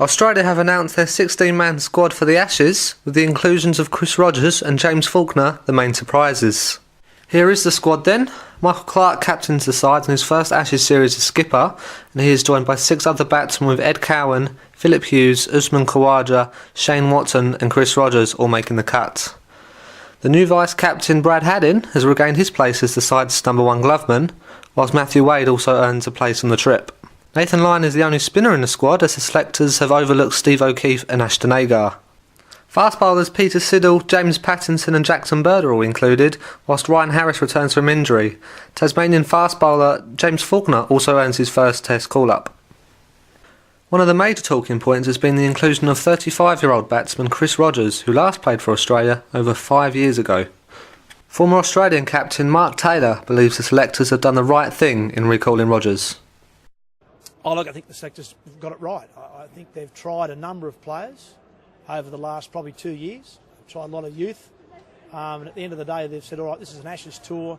Australia have announced their 16-man squad for the Ashes, with the inclusions of Chris Rogers and James Faulkner the main surprises. Here is the squad then. Michael Clarke captains the side in his first Ashes series as skipper, and he is joined by 6 other batsmen with Ed Cowan, Philip Hughes, Usman Khawaja, Shane Watson and Chris Rogers all making the cut. The new vice-captain Brad Haddin has regained his place as the side's #1 gloveman, whilst Matthew Wade also earns a place on the trip. Nathan Lyon is the only spinner in the squad, as the selectors have overlooked Steve O'Keefe and Ashton Agar. Fast bowlers Peter Siddle, James Pattinson and Jackson Bird are all included, whilst Ryan Harris returns from injury. Tasmanian fast bowler James Faulkner also earns his first Test call-up. One of the major talking points has been the inclusion of 35-year-old batsman Chris Rogers, who last played for Australia over 5 years ago. Former Australian captain Mark Taylor believes the selectors have done the right thing in recalling Rogers. Oh, look, I think the selectors got it right. I think they've tried a number of players over the last probably 2 years. They've tried a lot of youth. And at the end of the day, they've said, all right, this is an Ashes tour.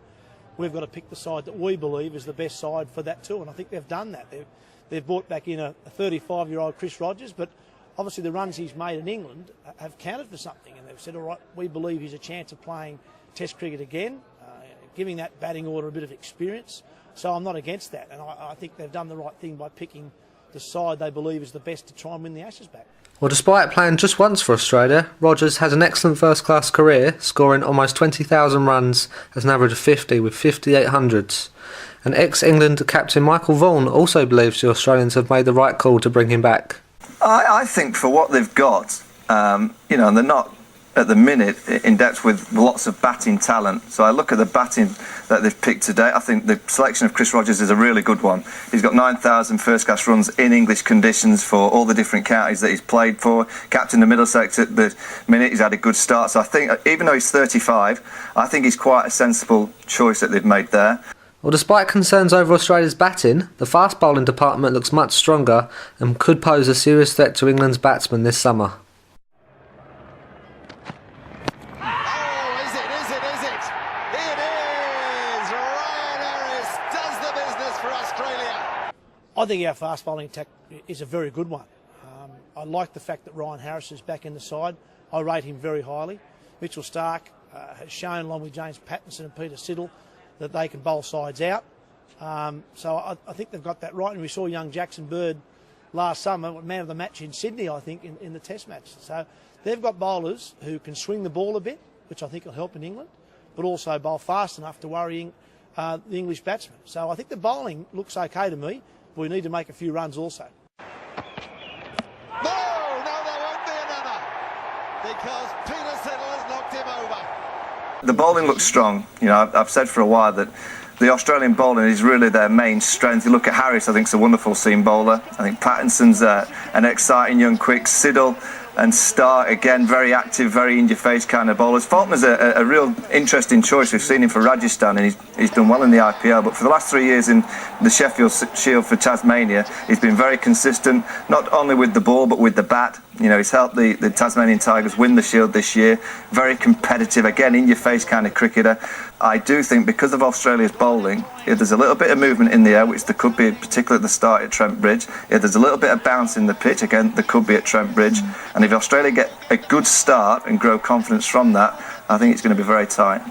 We've got to pick the side that we believe is the best side for that tour. And I think they've done that. They've brought back in a 35-year-old Chris Rogers, but obviously the runs he's made in England have counted for something. And they've said, all right, we believe he's a chance of playing Test cricket again, giving that batting order a bit of experience. So I'm not against that, and I think they've done the right thing by picking the side they believe is the best to try and win the Ashes back. Well, despite playing just once for Australia, Rogers has an excellent first-class career, scoring almost 20,000 runs as an average of 50 with 58 hundreds. And ex-England captain Michael Vaughan also believes the Australians have made the right call to bring him back. I think for what they've got, and they're not at the minute in depth with lots of batting talent. So I look at the batting that they've picked today. I think the selection of Chris Rogers is a really good one. He's got 9,000 first-class runs in English conditions for all the different counties that he's played for. Captain the Middlesex at the minute, he's had a good start. So I think, even though he's 35, I think he's quite a sensible choice that they've made there. Well, despite concerns over Australia's batting, the fast bowling department looks much stronger and could pose a serious threat to England's batsmen this summer. I think our fast bowling attack is a very good one. I like the fact that Ryan Harris is back in the side. I rate him very highly. Mitchell Starc has shown, along with James Pattinson and Peter Siddle, that they can bowl sides out. So I think they've got that right. And we saw young Jackson Bird last summer, man of the match in Sydney, I think, in the Test match. So they've got bowlers who can swing the ball a bit, which I think will help in England, but also bowl fast enough to worrying the English batsmen. So I think the bowling looks okay to me. We need to make a few runs also. No, there won't be another, because Peter Siddle has knocked him over. The bowling looks strong. I've said for a while that the Australian bowling is really their main strength. You look at Harris, I think, is a wonderful seam bowler. I think Pattinson's an exciting young quick. Siddle and Starc, again, very active, very in-your-face kind of bowlers. Faulkner's a real interesting choice. We've seen him for Rajasthan, and he's done well in the IPL. But for the last 3 years in the Sheffield Shield for Tasmania, he's been very consistent, not only with the ball, but with the bat. He's helped the Tasmanian Tigers win the Shield this year. Very competitive, again, in-your-face kind of cricketer. I do think, because of Australia's bowling, if there's a little bit of movement in the air, which there could be, particularly at the start at Trent Bridge, if there's a little bit of bounce in the pitch, again, there could be at Trent Bridge. And if Australia get a good start and grow confidence from that, I think it's going to be very tight.